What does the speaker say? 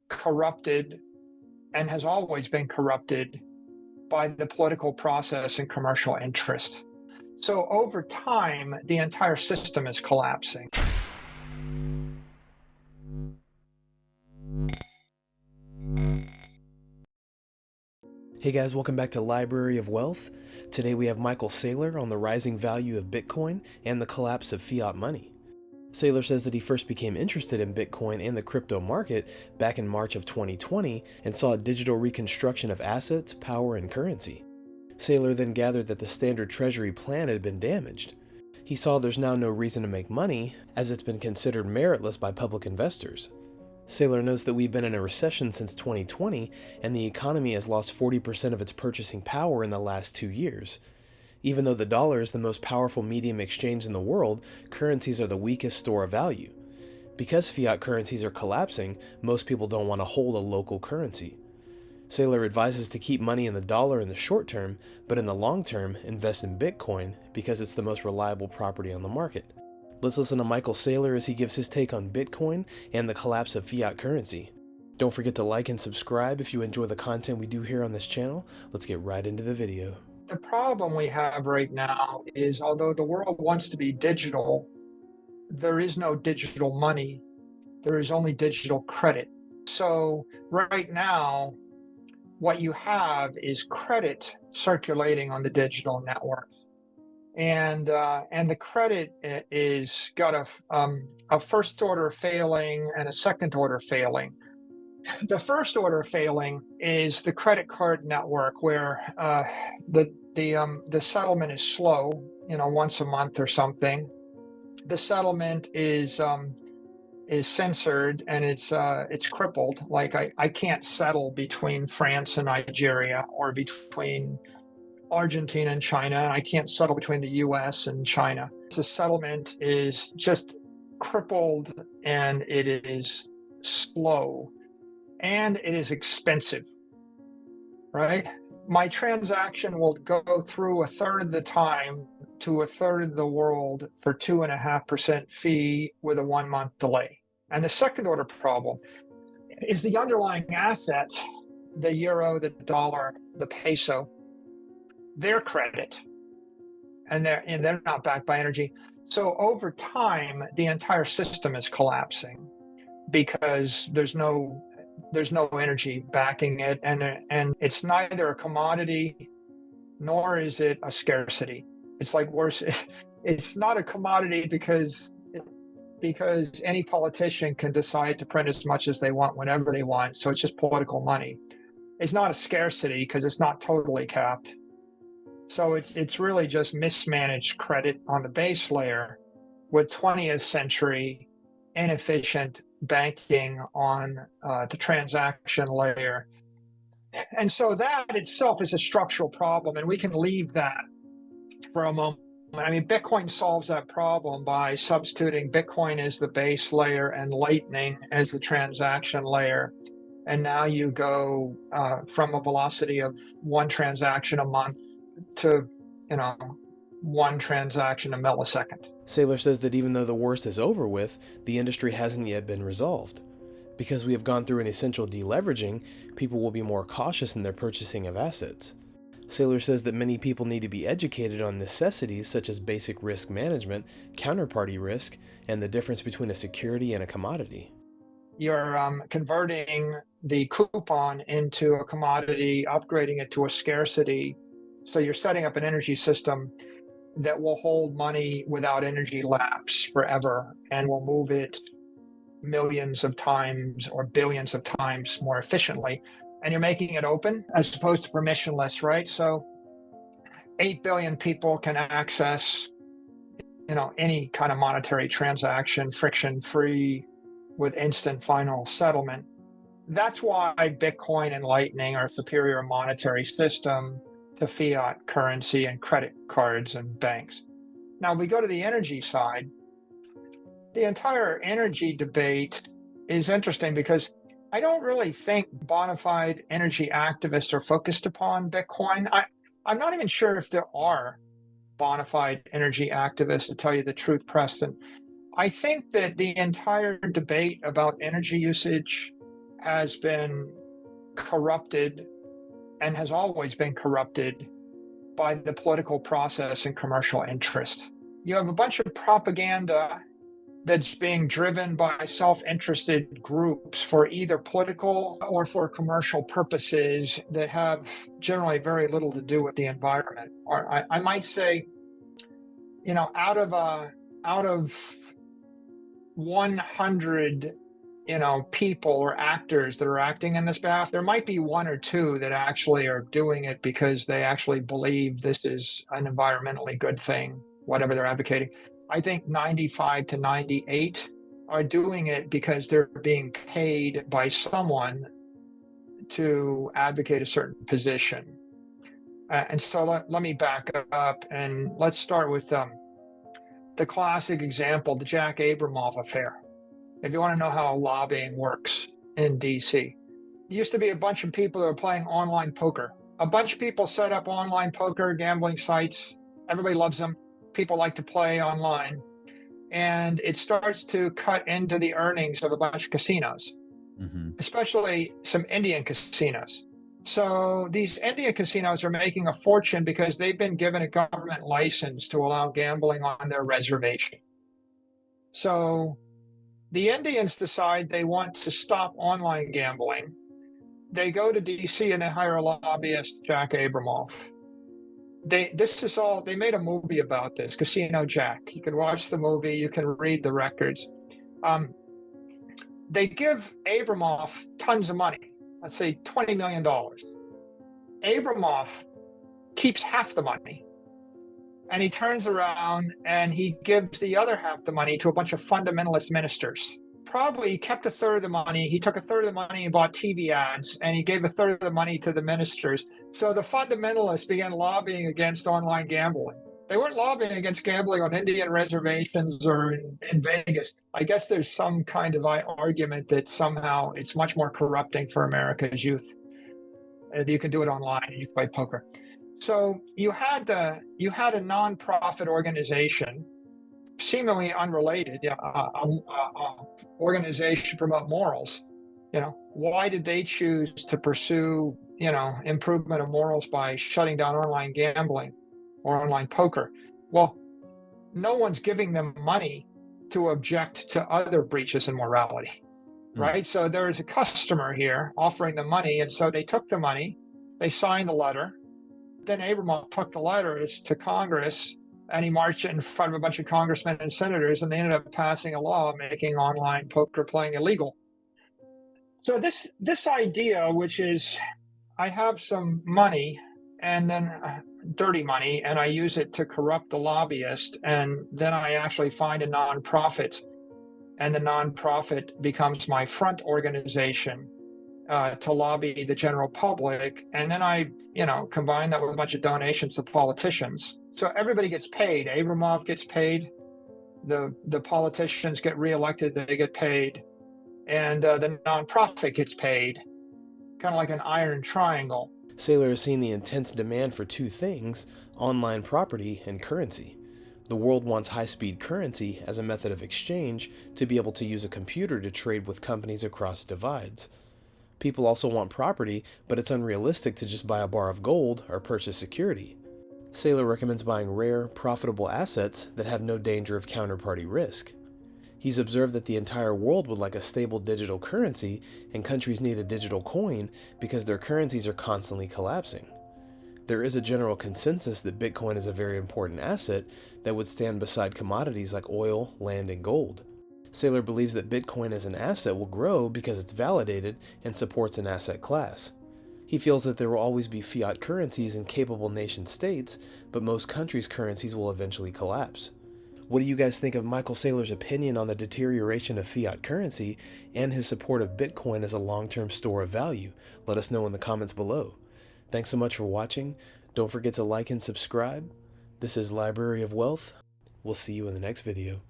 corrupted and has always been corrupted by the political process and commercial interest. So over time, the entire system is collapsing. Hey guys, welcome back to Library of Wealth. Today we have Michael Saylor on the rising value of Bitcoin and the collapse of fiat money. Saylor says that he first became interested in Bitcoin and the crypto market back in March of 2020 and saw a digital reconstruction of assets, power, and currency. Saylor then gathered that the standard treasury plan had been damaged. He saw there's now no reason to make money, as it's been considered meritless by public investors. Saylor notes that we've been in a recession since 2020, and the economy has lost 40% of its purchasing power in the last 2 years. Even though the dollar is the most powerful medium exchange in the world, currencies are the weakest store of value. Because fiat currencies are collapsing, most people don't want to hold a local currency. Saylor advises to keep money in the dollar in the short term, but in the long term, invest in Bitcoin because it's the most reliable property on the market. Let's listen to Michael Saylor as he gives his take on Bitcoin and the collapse of fiat currency. Don't forget to like and subscribe if you enjoy the content we do here on this channel. Let's get right into the video. The problem we have right now is, although the world wants to be digital, there is no digital money. There is only digital credit. So right now, what you have is credit circulating on the digital network. And the credit is got a first order failing and a second order failing. The first order failing is the credit card network, where the settlement is slow, once a month or something. The settlement is censored, and it's crippled. Like I can't settle between France and Nigeria, or between Argentina and China. I can't settle between the US and China. The settlement is just crippled, and it is slow, and it is expensive, right? My transaction will go through a third of the time to a third of the world for 2.5% fee with a 1-month delay. And the second order problem is the underlying assets, the euro, the dollar, the peso, their credit, and they're not backed by energy. So over time, the entire system is collapsing because there's no energy backing it, and it's neither a commodity nor is it a scarcity. It's like worse. It's not a commodity because any politician can decide to print as much as they want whenever they want. So it's just political money. It's not a scarcity because it's not totally capped. So it's really just mismanaged credit on the base layer with 20th century inefficient banking on the transaction layer. And so that itself is a structural problem, and we can leave that for a moment. I mean, Bitcoin solves that problem by substituting Bitcoin as the base layer and Lightning as the transaction layer. And now you go from a velocity of one transaction a month to, one transaction a millisecond. Saylor says that even though the worst is over with, the industry hasn't yet been resolved. Because we have gone through an essential deleveraging, people will be more cautious in their purchasing of assets. Saylor says that many people need to be educated on necessities such as basic risk management, counterparty risk, and the difference between a security and a commodity. You're converting the coupon into a commodity, upgrading it to a scarcity. So you're setting up an energy system that will hold money without energy lapse forever, and will move it millions of times or billions of times more efficiently. And you're making it open as opposed to permissionless, right? So 8 billion people can access, any kind of monetary transaction friction-free with instant final settlement. That's why Bitcoin and Lightning are a superior monetary system to fiat currency and credit cards and banks. Now we go to the energy side. The entire energy debate is interesting because I don't really think bona fide energy activists are focused upon Bitcoin. I'm not even sure if there are bona fide energy activists, to tell you the truth, Preston. I think that the entire debate about energy usage has been corrupted and has always been corrupted by the political process and commercial interest. You have a bunch of propaganda that's being driven by self-interested groups for either political or for commercial purposes that have generally very little to do with the environment. Or I might say, out of 100 people or actors that are acting in this behalf, there might be one or two that actually are doing it because they actually believe this is an environmentally good thing, whatever they're advocating. I think 95 to 98 are doing it because they're being paid by someone to advocate a certain position. And so let me back up and let's start with the classic example, the Jack Abramoff affair. If you want to know how lobbying works in DC, there used to be a bunch of people that were playing online poker. A bunch of people set up online poker gambling sites. Everybody loves them. People like to play online. And it starts to cut into the earnings of a bunch of casinos, especially some Indian casinos. So these Indian casinos are making a fortune because they've been given a government license to allow gambling on their reservation. So the Indians decide they want to stop online gambling. They go to DC and they hire a lobbyist, Jack Abramoff. They made a movie about this, Casino Jack. You can watch the movie, you can read the records. They give Abramoff tons of money, let's say $20 million. Abramoff keeps half the money. And he turns around and he gives the other half the money to a bunch of fundamentalist ministers. Probably he kept a third of the money. He took a third of the money and bought TV ads, and he gave a third of the money to the ministers. So the fundamentalists began lobbying against online gambling. They weren't lobbying against gambling on Indian reservations or in Vegas. I guess there's some kind of argument that somehow it's much more corrupting for America's youth. You can do it online and you can play poker. So you had a nonprofit organization, seemingly unrelated, organization to promote morals. Why did they choose to pursue, improvement of morals by shutting down online gambling or online poker? Well, no one's giving them money to object to other breaches in morality, right? So there is a customer here offering them money, and so they took the money, they signed the letter. Then Abramoff took the letters to Congress and he marched it in front of a bunch of congressmen and senators, and they ended up passing a law making online poker playing illegal. So this idea, which is I have some money and then dirty money, and I use it to corrupt the lobbyist, and then I actually find a nonprofit, and the nonprofit becomes my front organization to lobby the general public, and then I, combine that with a bunch of donations to politicians. So everybody gets paid. Abramoff gets paid. The politicians get reelected. They get paid, and the nonprofit gets paid. Kind of like an iron triangle. Saylor has seen the intense demand for two things: online property and currency. The world wants high-speed currency as a method of exchange to be able to use a computer to trade with companies across divides. People also want property, but it's unrealistic to just buy a bar of gold or purchase security. Saylor recommends buying rare, profitable assets that have no danger of counterparty risk. He's observed that the entire world would like a stable digital currency, and countries need a digital coin because their currencies are constantly collapsing. There is a general consensus that Bitcoin is a very important asset that would stand beside commodities like oil, land, and gold. Saylor believes that Bitcoin as an asset will grow because it's validated and supports an asset class. He feels that there will always be fiat currencies in capable nation states, but most countries' currencies will eventually collapse. What do you guys think of Michael Saylor's opinion on the deterioration of fiat currency and his support of Bitcoin as a long-term store of value? Let us know in the comments below. Thanks so much for watching. Don't forget to like and subscribe. This is Library of Wealth. We'll see you in the next video.